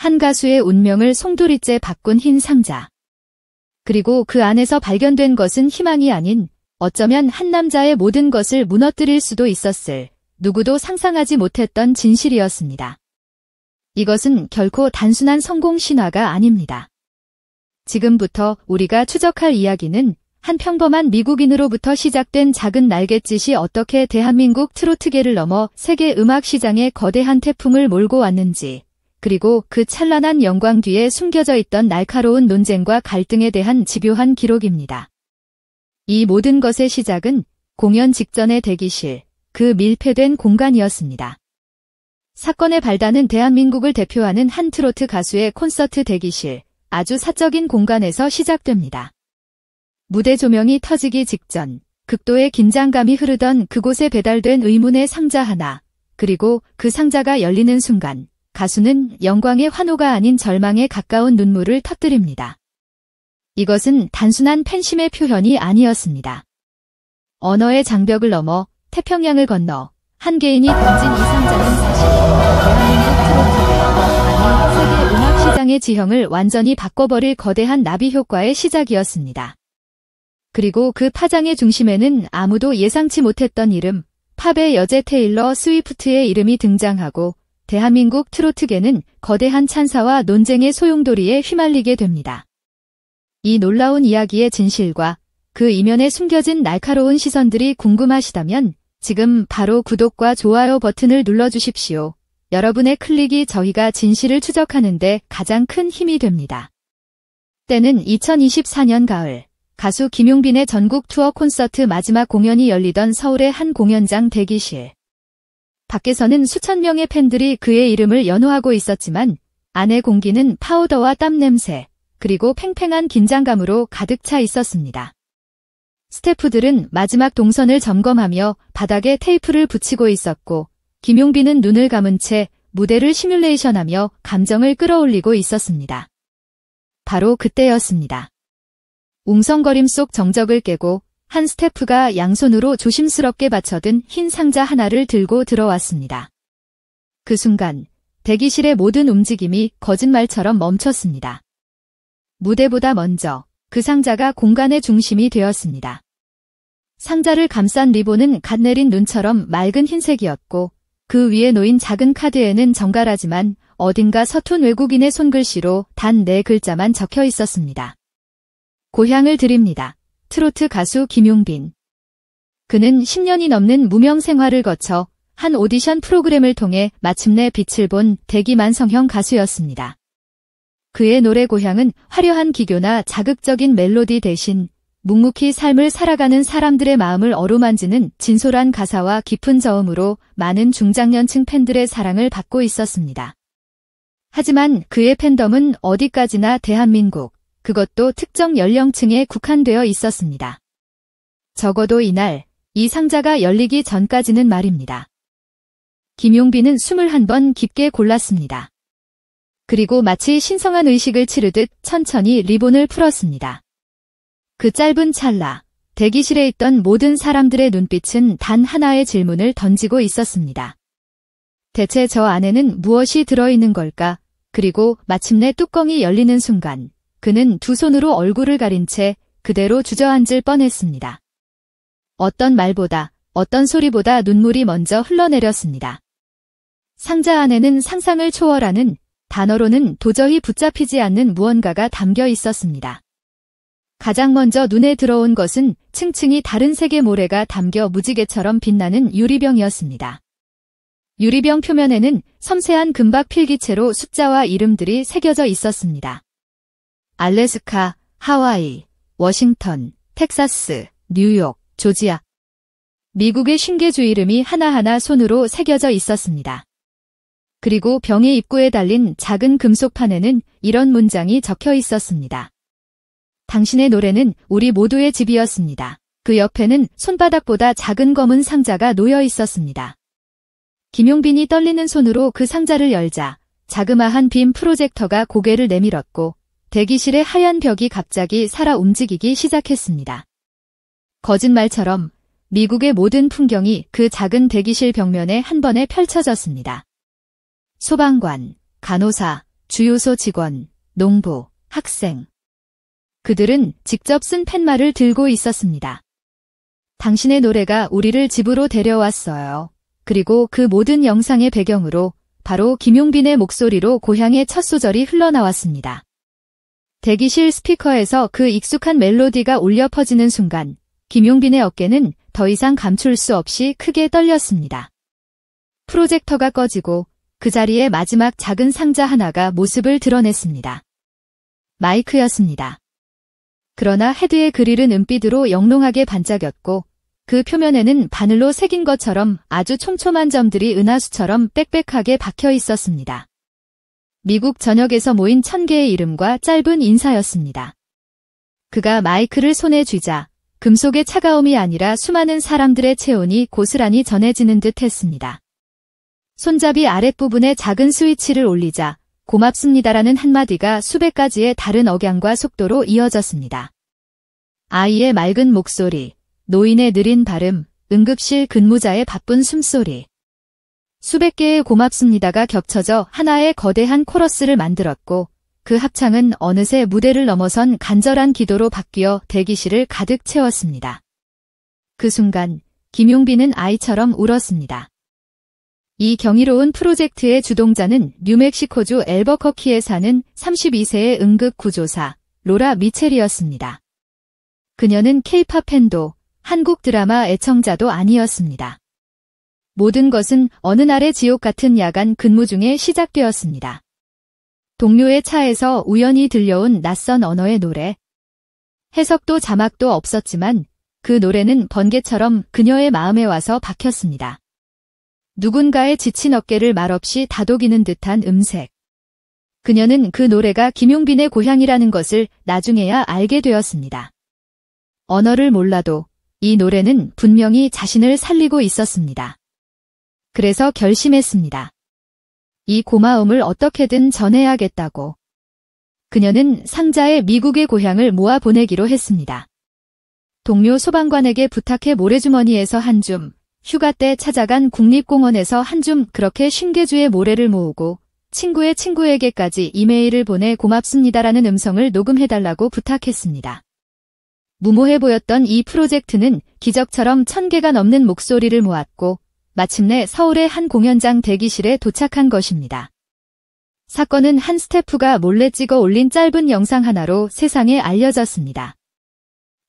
한 가수의 운명을 송두리째 바꾼 흰 상자. 그리고 그 안에서 발견된 것은 희망이 아닌 어쩌면 한 남자의 모든 것을 무너뜨릴 수도 있었을 누구도 상상하지 못했던 진실이었습니다. 이것은 결코 단순한 성공 신화가 아닙니다. 지금부터 우리가 추적할 이야기는 한 평범한 미국인으로부터 시작된 작은 날갯짓이 어떻게 대한민국 트로트계를 넘어 세계 음악 시장에 거대한 태풍을 몰고 왔는지, 그리고 그 찬란한 영광 뒤에 숨겨져 있던 날카로운 논쟁과 갈등에 대한 집요한 기록입니다. 이 모든 것의 시작은 공연 직전의 대기실, 그 밀폐된 공간이었습니다. 사건의 발단은 대한민국을 대표하는 한 트로트 가수의 콘서트 대기실, 아주 사적인 공간에서 시작됩니다. 무대 조명이 터지기 직전, 극도의 긴장감이 흐르던 그곳에 배달된 의문의 상자 하나, 그리고 그 상자가 열리는 순간, 가수는 영광의 환호가 아닌 절망에 가까운 눈물을 터뜨립니다. 이것은 단순한 팬심의 표현이 아니었습니다. 언어의 장벽을 넘어 태평양을 건너 한 개인이 던진 이 상자는 사실 대한민국 트로트계, 아니 세계 음악 시장의 지형을 완전히 바꿔버릴 거대한 나비 효과의 시작이었습니다. 그리고 그 파장의 중심에는 아무도 예상치 못했던 이름, 팝의 여제 테일러 스위프트의 이름이 등장하고 대한민국 트로트계는 거대한 찬사와 논쟁의 소용돌이에 휘말리게 됩니다. 이 놀라운 이야기의 진실과 그 이면에 숨겨진 날카로운 시선들이 궁금하시다면 지금 바로 구독과 좋아요 버튼을 눌러주십시오. 여러분의 클릭이 저희가 진실을 추적하는 데 가장 큰 힘이 됩니다. 때는 2024년 가을, 가수 김용빈의 전국 투어 콘서트 마지막 공연이 열리던 서울의 한 공연장 대기실. 밖에서는 수천 명의 팬들이 그의 이름을 연호하고 있었지만 안의 공기는 파우더와 땀 냄새, 그리고 팽팽한 긴장감으로 가득 차 있었습니다. 스태프들은 마지막 동선을 점검하며 바닥에 테이프를 붙이고 있었고 김용빈은 눈을 감은 채 무대를 시뮬레이션하며 감정을 끌어올리고 있었습니다. 바로 그때였습니다. 웅성거림 속 정적을 깨고 한 스태프가 양손으로 조심스럽게 받쳐든 흰 상자 하나를 들고 들어왔습니다. 그 순간 대기실의 모든 움직임이 거짓말처럼 멈췄습니다. 무대보다 먼저 그 상자가 공간의 중심이 되었습니다. 상자를 감싼 리본은 갓 내린 눈처럼 맑은 흰색이었고 그 위에 놓인 작은 카드에는 정갈하지만 어딘가 서툰 외국인의 손글씨로 단 4글자만 적혀 있었습니다. 고향을 드립니다. 트로트 가수 김용빈. 그는 10년이 넘는 무명 생활을 거쳐 한 오디션 프로그램을 통해 마침내 빛을 본 대기만성형 가수였습니다. 그의 노래 고향은 화려한 기교나 자극적인 멜로디 대신 묵묵히 삶을 살아가는 사람들의 마음을 어루만지는 진솔한 가사와 깊은 저음으로 많은 중장년층 팬들의 사랑을 받고 있었습니다. 하지만 그의 팬덤은 어디까지나 대한민국, 그것도 특정 연령층에 국한되어 있었습니다. 적어도 이날, 이 상자가 열리기 전까지는 말입니다. 김용빈은 21번 깊게 골랐습니다. 그리고 마치 신성한 의식을 치르듯 천천히 리본을 풀었습니다. 그 짧은 찰나, 대기실에 있던 모든 사람들의 눈빛은 단 하나의 질문을 던지고 있었습니다. 대체 저 안에는 무엇이 들어있는 걸까? 그리고 마침내 뚜껑이 열리는 순간, 그는 두 손으로 얼굴을 가린 채 그대로 주저앉을 뻔했습니다. 어떤 말보다, 어떤 소리보다 눈물이 먼저 흘러내렸습니다. 상자 안에는 상상을 초월하는, 단어로는 도저히 붙잡히지 않는 무언가가 담겨 있었습니다. 가장 먼저 눈에 들어온 것은 층층이 다른 색의 모래가 담겨 무지개처럼 빛나는 유리병이었습니다. 유리병 표면에는 섬세한 금박 필기체로 숫자와 이름들이 새겨져 있었습니다. 알래스카, 하와이, 워싱턴, 텍사스, 뉴욕, 조지아. 미국의 50개 주 이름이 하나하나 손으로 새겨져 있었습니다. 그리고 병의 입구에 달린 작은 금속판에는 이런 문장이 적혀 있었습니다. 당신의 노래는 우리 모두의 집이었습니다. 그 옆에는 손바닥보다 작은 검은 상자가 놓여 있었습니다. 김용빈이 떨리는 손으로 그 상자를 열자 자그마한 빔 프로젝터가 고개를 내밀었고 대기실의 하얀 벽이 갑자기 살아 움직이기 시작했습니다. 거짓말처럼 미국의 모든 풍경이 그 작은 대기실 벽면에 한 번에 펼쳐졌습니다. 소방관, 간호사, 주유소 직원, 농부, 학생. 그들은 직접 쓴 팻말을 들고 있었습니다. 당신의 노래가 우리를 집으로 데려왔어요. 그리고 그 모든 영상의 배경으로 바로 김용빈의 목소리로 고향의 첫 소절이 흘러나왔습니다. 대기실 스피커에서 그 익숙한 멜로디가 울려 퍼지는 순간 김용빈의 어깨는 더 이상 감출 수 없이 크게 떨렸습니다. 프로젝터가 꺼지고 그 자리에 마지막 작은 상자 하나가 모습을 드러냈습니다. 마이크였습니다. 그러나 헤드의 그릴은 은빛으로 영롱하게 반짝였고 그 표면에는 바늘로 새긴 것처럼 아주 촘촘한 점들이 은하수처럼 빽빽하게 박혀 있었습니다. 미국 전역에서 모인 1000개의 이름과 짧은 인사였습니다. 그가 마이크를 손에 쥐자 금속의 차가움이 아니라 수많은 사람들의 체온이 고스란히 전해지는 듯 했습니다. 손잡이 아랫부분에 작은 스위치를 올리자 고맙습니다라는 한마디가 수백 가지의 다른 억양과 속도로 이어졌습니다. 아이의 맑은 목소리, 노인의 느린 발음, 응급실 근무자의 바쁜 숨소리. 수백 개의 고맙습니다가 겹쳐져 하나의 거대한 코러스를 만들었고 그 합창은 어느새 무대를 넘어선 간절한 기도로 바뀌어 대기실을 가득 채웠습니다. 그 순간 김용빈은 아이처럼 울었습니다. 이 경이로운 프로젝트의 주동자는 뉴멕시코주 엘버커키에 사는 32세의 응급구조사 로라 미첼이었습니다. 그녀는 케이팝 팬도 한국 드라마 애청자도 아니었습니다. 모든 것은 어느 날의 지옥 같은 야간 근무 중에 시작되었습니다. 동료의 차에서 우연히 들려온 낯선 언어의 노래. 해석도 자막도 없었지만 그 노래는 번개처럼 그녀의 마음에 와서 박혔습니다. 누군가의 지친 어깨를 말없이 다독이는 듯한 음색. 그녀는 그 노래가 김용빈의 고향이라는 것을 나중에야 알게 되었습니다. 언어를 몰라도 이 노래는 분명히 자신을 살리고 있었습니다. 그래서 결심했습니다. 이 고마움을 어떻게든 전해야겠다고. 그녀는 상자에 미국의 고향을 모아 보내기로 했습니다. 동료 소방관에게 부탁해 모래주머니에서 한 줌, 휴가 때 찾아간 국립공원에서 한 줌 그렇게 50개주의 모래를 모으고 친구의 친구에게까지 이메일을 보내 고맙습니다라는 음성을 녹음해달라고 부탁했습니다. 무모해 보였던 이 프로젝트는 기적처럼 1000개가 넘는 목소리를 모았고 마침내 서울의 한 공연장 대기실에 도착한 것입니다. 사건은 한 스태프가 몰래 찍어 올린 짧은 영상 하나로 세상에 알려졌습니다.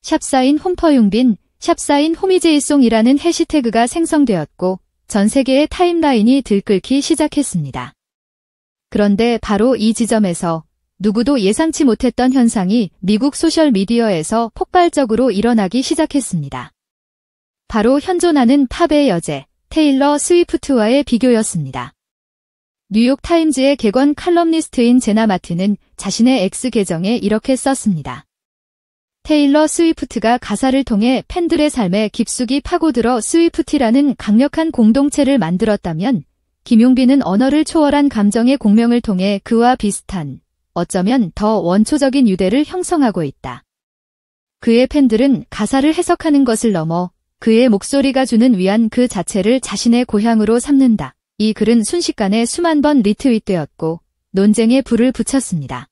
샵사인 홈퍼용빈, 샵사인 호미제이송이라는 해시태그가 생성되었고 전 세계의 타임라인이 들끓기 시작했습니다. 그런데 바로 이 지점에서 누구도 예상치 못했던 현상이 미국 소셜미디어에서 폭발적으로 일어나기 시작했습니다. 바로 현존하는 팝의 여제, 테일러 스위프트와의 비교였습니다. 뉴욕타임즈의 객원 칼럼니스트인 제나 마틴은 자신의 X 계정에 이렇게 썼습니다. 테일러 스위프트가 가사를 통해 팬들의 삶에 깊숙이 파고들어 스위프티라는 강력한 공동체를 만들었다면 김용빈은 언어를 초월한 감정의 공명을 통해 그와 비슷한, 어쩌면 더 원초적인 유대를 형성하고 있다. 그의 팬들은 가사를 해석하는 것을 넘어 그의 목소리가 주는 위안 그 자체를 자신의 고향으로 삼는다. 이 글은 순식간에 수만 번 리트윗되었고 논쟁에 불을 붙였습니다.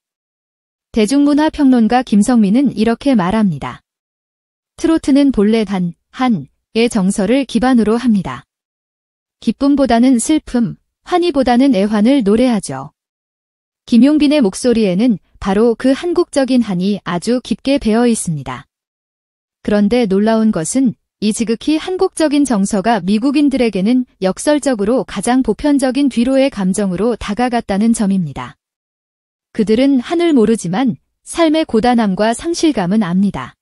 대중문화 평론가 김성민은 이렇게 말합니다. 트로트는 본래 한의 정서를 기반으로 합니다. 기쁨보다는 슬픔, 환희보다는 애환을 노래하죠. 김용빈의 목소리에는 바로 그 한국적인 한이 아주 깊게 배어 있습니다. 그런데 놀라운 것은 이 지극히 한국적인 정서가 미국인들에게는 역설적으로 가장 보편적인 위로의 감정으로 다가갔다는 점입니다. 그들은 한을 모르지만 삶의 고단함과 상실감은 압니다.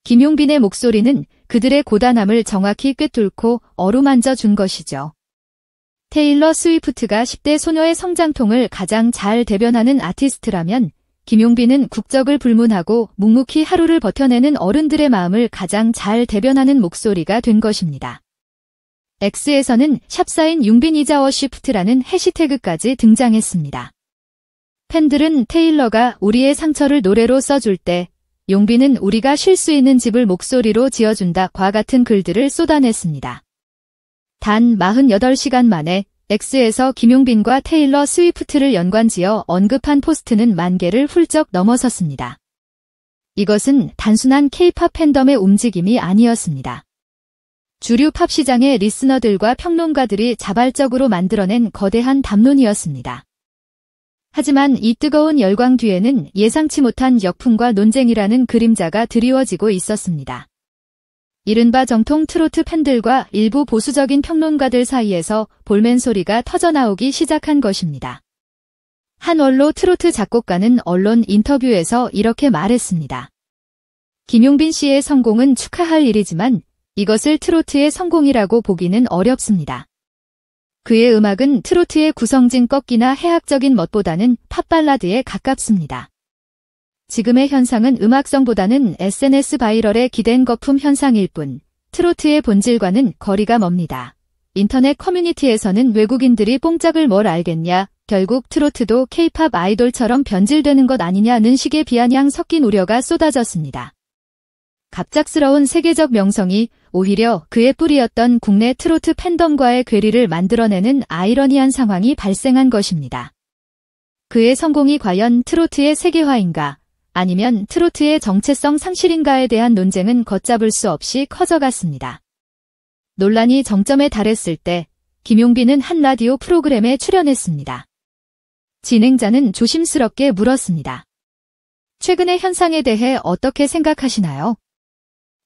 김용빈의 목소리는 그들의 고단함을 정확히 꿰뚫고 어루만져 준 것이죠. 테일러 스위프트가 10대 소녀의 성장통을 가장 잘 대변하는 아티스트라면 김용빈은 국적을 불문하고 묵묵히 하루를 버텨내는 어른들의 마음을 가장 잘 대변하는 목소리가 된 것입니다. X에서는 샵사인 융빈 이자워 쉬프트라는 해시태그까지 등장했습니다. 팬들은 테일러가 우리의 상처를 노래로 써줄 때 용빈은 우리가 쉴 수 있는 집을 목소리로 지어준다과 같은 글들을 쏟아냈습니다. 단 48시간 만에 X에서 김용빈과 테일러 스위프트를 연관지어 언급한 포스트는 10,000개를 훌쩍 넘어섰습니다. 이것은 단순한 K-팝 팬덤의 움직임이 아니었습니다. 주류 팝 시장의 리스너들과 평론가들이 자발적으로 만들어낸 거대한 담론이었습니다. 하지만 이 뜨거운 열광 뒤에는 예상치 못한 역풍과 논쟁이라는 그림자가 드리워지고 있었습니다. 이른바 정통 트로트 팬들과 일부 보수적인 평론가들 사이에서 볼멘 소리가 터져나오기 시작한 것입니다. 한 원로 트로트 작곡가는 언론 인터뷰에서 이렇게 말했습니다. 김용빈 씨의 성공은 축하할 일이지만 이것을 트로트의 성공이라고 보기는 어렵습니다. 그의 음악은 트로트의 구성진 꺾기나 해학적인 멋보다는 팝발라드에 가깝습니다. 지금의 현상은 음악성보다는 SNS 바이럴에 기댄 거품 현상일 뿐 트로트의 본질과는 거리가 멉니다. 인터넷 커뮤니티에서는 외국인들이 뽕짝을 뭘 알겠냐, 결국 트로트도 K-팝 아이돌처럼 변질되는 것 아니냐는 식의 비아냥 섞인 우려가 쏟아졌습니다. 갑작스러운 세계적 명성이 오히려 그의 뿌리였던 국내 트로트 팬덤과의 괴리를 만들어내는 아이러니한 상황이 발생한 것입니다. 그의 성공이 과연 트로트의 세계화인가, 아니면 트로트의 정체성 상실인가에 대한 논쟁은 걷잡을 수 없이 커져갔습니다. 논란이 정점에 달했을 때 김용빈은 한 라디오 프로그램에 출연했습니다. 진행자는 조심스럽게 물었습니다. 최근의 현상에 대해 어떻게 생각하시나요?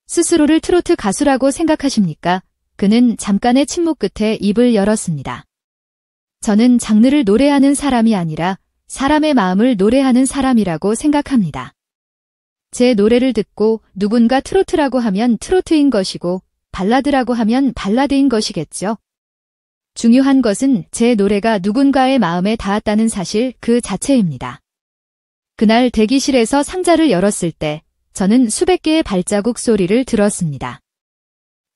스스로를 트로트 가수라고 생각하십니까? 그는 잠깐의 침묵 끝에 입을 열었습니다. 저는 장르를 노래하는 사람이 아니라 사람의 마음을 노래하는 사람이라고 생각합니다. 제 노래를 듣고 누군가 트로트라고 하면 트로트인 것이고 발라드라고 하면 발라드인 것이겠죠. 중요한 것은 제 노래가 누군가의 마음에 닿았다는 사실 그 자체입니다. 그날 대기실에서 상자를 열었을 때 저는 수백 개의 발자국 소리를 들었습니다.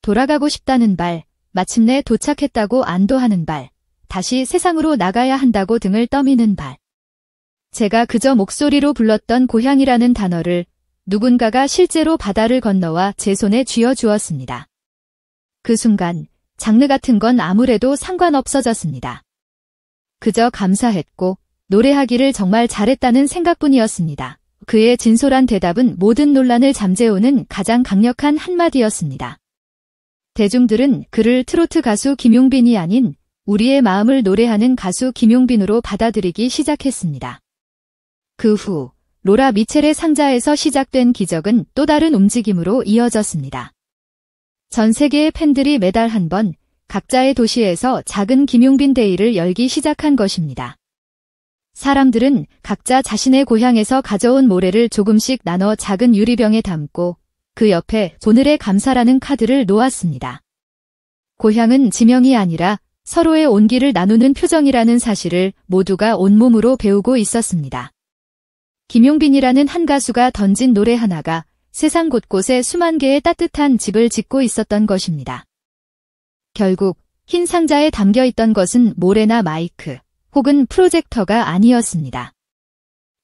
돌아가고 싶다는 발, 마침내 도착했다고 안도하는 발, 다시 세상으로 나가야 한다고 등을 떠미는 발. 제가 그저 목소리로 불렀던 고향이라는 단어를 누군가가 실제로 바다를 건너와 제 손에 쥐어주었습니다. 그 순간 장르 같은 건 아무래도 상관없어졌습니다. 그저 감사했고 노래하기를 정말 잘했다는 생각뿐이었습니다. 그의 진솔한 대답은 모든 논란을 잠재우는 가장 강력한 한마디였습니다. 대중들은 그를 트로트 가수 김용빈이 아닌 우리의 마음을 노래하는 가수 김용빈으로 받아들이기 시작했습니다. 그 후 로라 미첼의 상자에서 시작된 기적은 또 다른 움직임으로 이어졌습니다. 전 세계의 팬들이 매달 한 번 각자의 도시에서 작은 김용빈 데이를 열기 시작한 것입니다. 사람들은 각자 자신의 고향에서 가져온 모래를 조금씩 나눠 작은 유리병에 담고 그 옆에 오늘의 감사라는 카드를 놓았습니다. 고향은 지명이 아니라 서로의 온기를 나누는 표정이라는 사실을 모두가 온몸으로 배우고 있었습니다. 김용빈이라는 한 가수가 던진 노래 하나가 세상 곳곳에 수만 개의 따뜻한 집을 짓고 있었던 것입니다. 결국 흰 상자에 담겨 있던 것은 모래나 마이크 혹은 프로젝터가 아니었습니다.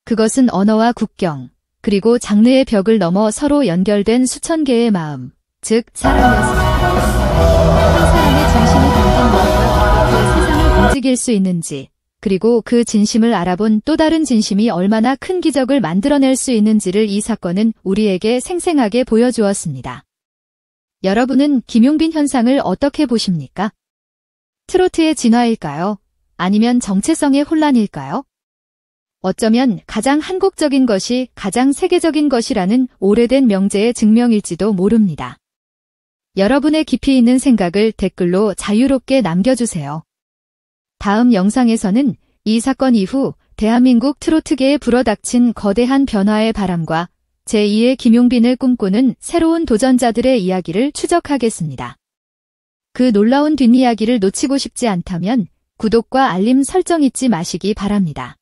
그것은 언어와 국경, 그리고 장르의 벽을 넘어 서로 연결된 수천 개의 마음, 즉 사랑이었습니다. 한 사람의 진심이 담긴 무엇과 그 세상을 움직일 수 있는지, 그리고 그 진심을 알아본 또 다른 진심이 얼마나 큰 기적을 만들어낼 수 있는지를 이 사건은 우리에게 생생하게 보여주었습니다. 여러분은 김용빈 현상을 어떻게 보십니까? 트로트의 진화일까요? 아니면 정체성의 혼란일까요? 어쩌면 가장 한국적인 것이 가장 세계적인 것이라는 오래된 명제의 증명일지도 모릅니다. 여러분의 깊이 있는 생각을 댓글로 자유롭게 남겨주세요. 다음 영상에서는 이 사건 이후 대한민국 트로트계에 불어닥친 거대한 변화의 바람과 제2의 김용빈을 꿈꾸는 새로운 도전자들의 이야기를 추적하겠습니다. 그 놀라운 뒷이야기를 놓치고 싶지 않다면 구독과 알림 설정 잊지 마시기 바랍니다.